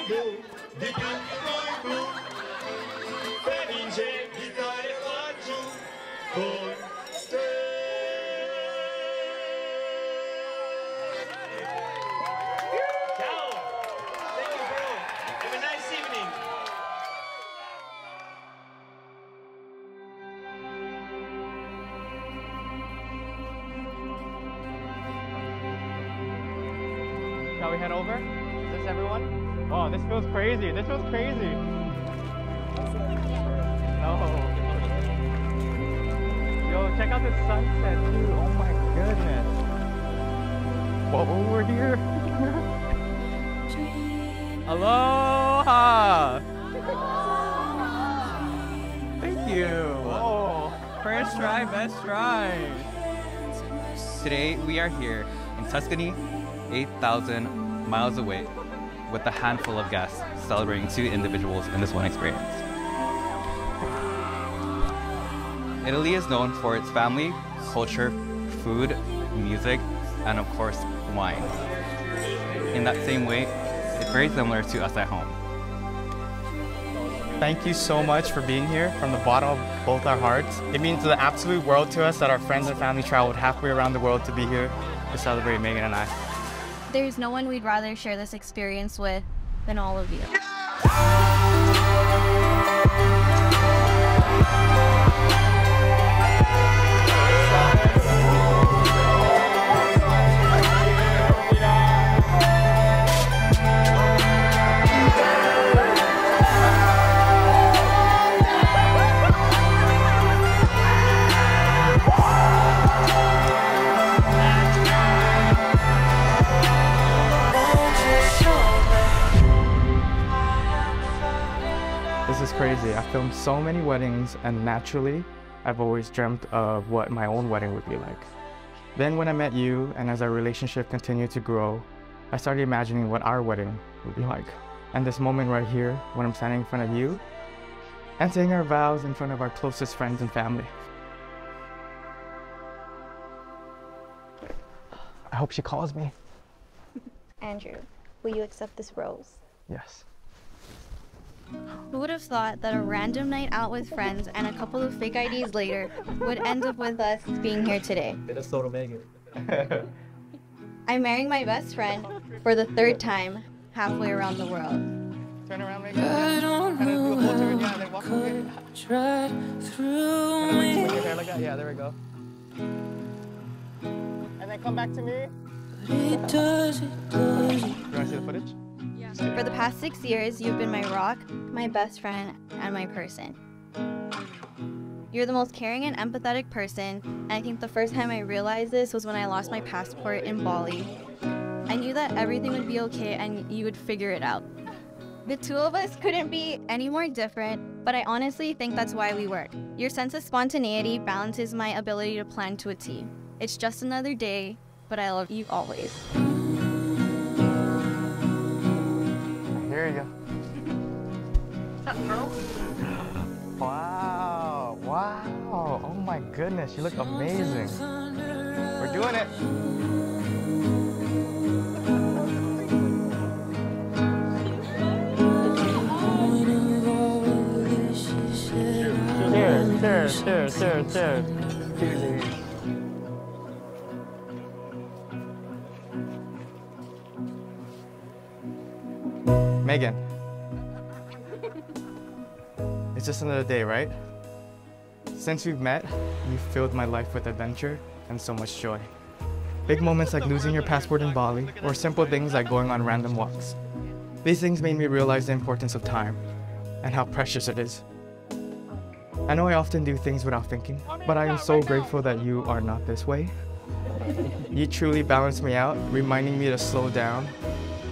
mondo di pianti poi blu, felice di stare qua giù con te. Ciao! Thank you, bro. Have a nice evening. Shall we head over? Is this everyone? Oh, this feels crazy. This feels crazy. No. Yo, check out the sunset too. Oh my goodness. Whoa, we're here. Aloha. Thank you. Oh, first try, best try. Today we are here in Tuscany, 8,000 miles away, with a handful of guests celebrating two individuals in this one experience. Italy is known for its family, culture, food, music, and of course, wine. In that same way, it's very similar to us at home. Thank you so much for being here from the bottom of both our hearts. It means the absolute world to us that our friends and family traveled halfway around the world to be here to celebrate Megan and I. There's no one we'd rather share this experience with than all of you. This is crazy. I filmed so many weddings, and naturally, I've always dreamt of what my own wedding would be like. Then when I met you, and as our relationship continued to grow, I started imagining what our wedding would be like. And this moment right here, when I'm standing in front of you, and saying our vows in front of our closest friends and family. I hope she calls me. Andrew, will you accept this rose? Yes. Who would have thought that a random night out with friends and a couple of fake IDs later would end up with us being here today? I'm marrying my best friend for the third time halfway around the world. Turn around, Megan. I don't know how I could try through me. Swing your hair like that. Yeah, there we go. And then come back to me. You want to see the footage? For the past 6 years, you've been my rock, my best friend, and my person. You're the most caring and empathetic person, and I think the first time I realized this was when I lost my passport in Bali. I knew that everything would be okay and you would figure it out. The two of us couldn't be any more different, but I honestly think that's why we work. Your sense of spontaneity balances my ability to plan to a T. It's just another day, but I love you always. Here you go. What's up, bro? Wow, wow. Oh my goodness, you look amazing. We're doing it. Cheers, cheers, cheers, cheers, cheers. Megan, it's just another day, right? Since we've met, you've filled my life with adventure and so much joy. Big moments like losing your passport in Bali, or simple things like going on random walks. These things made me realize the importance of time and how precious it is. I know I often do things without thinking, but I am so grateful that you are not this way. You truly balance me out, reminding me to slow down.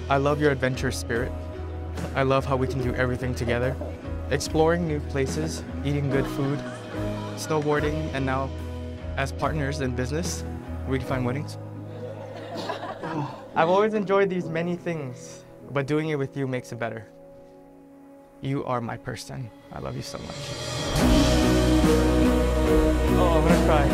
I love your adventurous spirit. I love how we can do everything together. Exploring new places, eating good food, snowboarding, and now, as partners in business, redefine weddings. I've always enjoyed these many things, but doing it with you makes it better. You are my person. I love you so much. Oh, I'm gonna cry.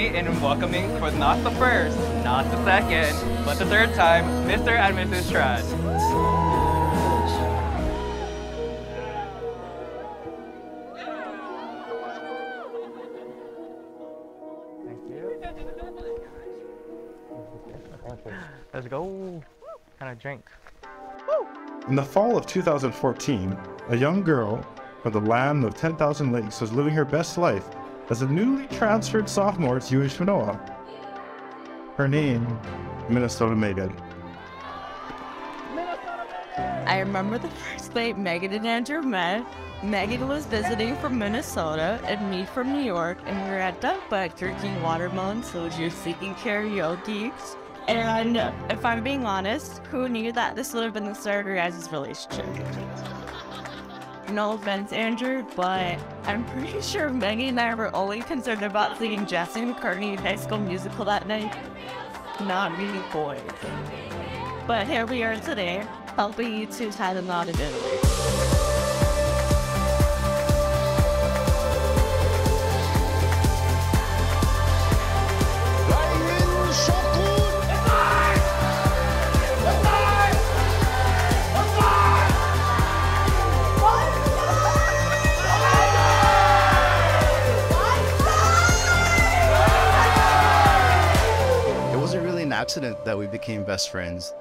me in welcoming for not the first, not the second, but the third time, Mr. and Mrs. Trash. Let's go. Kind of drink. In the fall of 2014, a young girl from the land of 10,000 lakes was living her best life as a newly transferred sophomore at UH Manoa. Her name, Minnesota Megan. I remember the first night Megan and Andrew met. Megan was visiting from Minnesota and me from New York, and we were at Duckbuck drinking watermelon soju, singing karaoke. And if I'm being honest, who knew that this would have been the start of your guys' relationship? No offense, Andrew, but I'm pretty sure Megan and I were only concerned about singing Jesse McCartney in High School Musical that night, not really boys. But here we are today, helping you two tie the knot in Italy. Accident that we became best friends.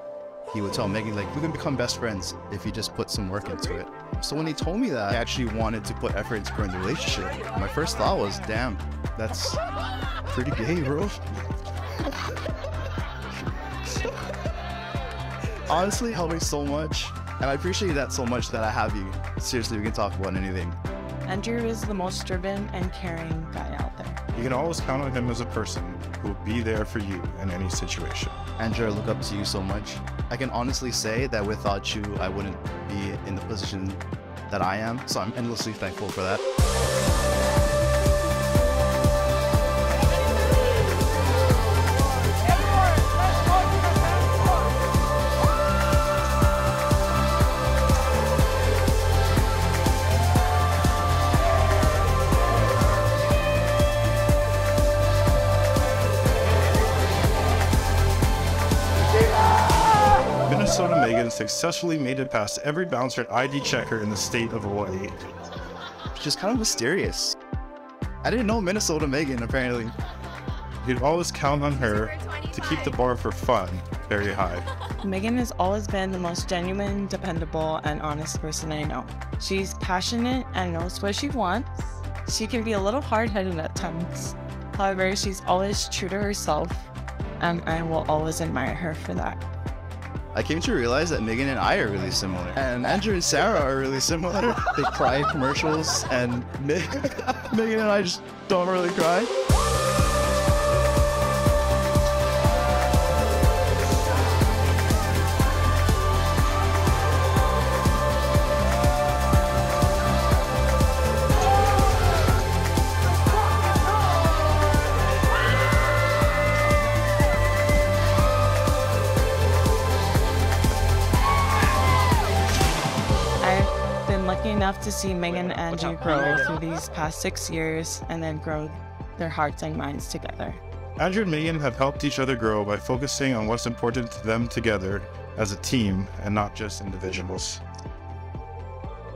He would tell Megan, like, we're gonna become best friends if you just put some work into it. So when he told me that, I actually wanted to put effort into growing the relationship. My first thought was, damn, that's pretty gay, bro. Honestly, it helped me so much, and I appreciate that so much that I have you. Seriously, we can talk about anything. Andrew is the most driven and caring guy out there. You can always count on him as a person who will be there for you in any situation. Andrew, I look up to you so much. I can honestly say that without you, I wouldn't be in the position that I am, so I'm endlessly thankful for that. Minnesota Megan successfully made it past every bouncer and ID checker in the state of Hawaii. It's just kind of mysterious. I didn't know Minnesota Megan, apparently. You'd always count on her to keep the bar for fun very high. Megan has always been the most genuine, dependable, and honest person I know. She's passionate and knows what she wants. She can be a little hard-headed at times. However, she's always true to herself, and I will always admire her for that. I came to realize that Megan and I are really similar. And Andrew and Sarah are really similar. They cry in commercials, and Megan and I just don't really cry. Enough to see Megan and Andrew grow through these past 6 years and then grow their hearts and minds together. Andrew and Megan have helped each other grow by focusing on what's important to them together as a team and not just individuals.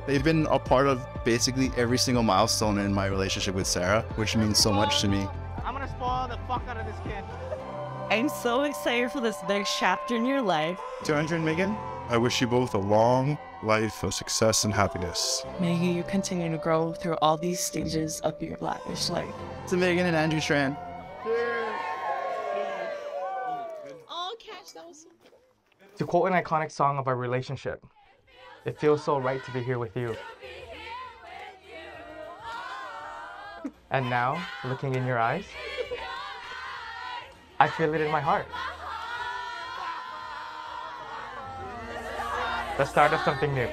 They've been a part of basically every single milestone in my relationship with Sarah, which means so much to me. I'm gonna spoil the fuck out of this kid. I'm so excited for this next chapter in your life. To Andrew and Megan, I wish you both a long life of success and happiness. May you continue to grow through all these stages of your lavish life. To Megan and Andrew Tran. To quote an iconic song of our relationship, it feels so right to be here with you. And now, looking in your eyes, I feel it in my heart. The start of something new.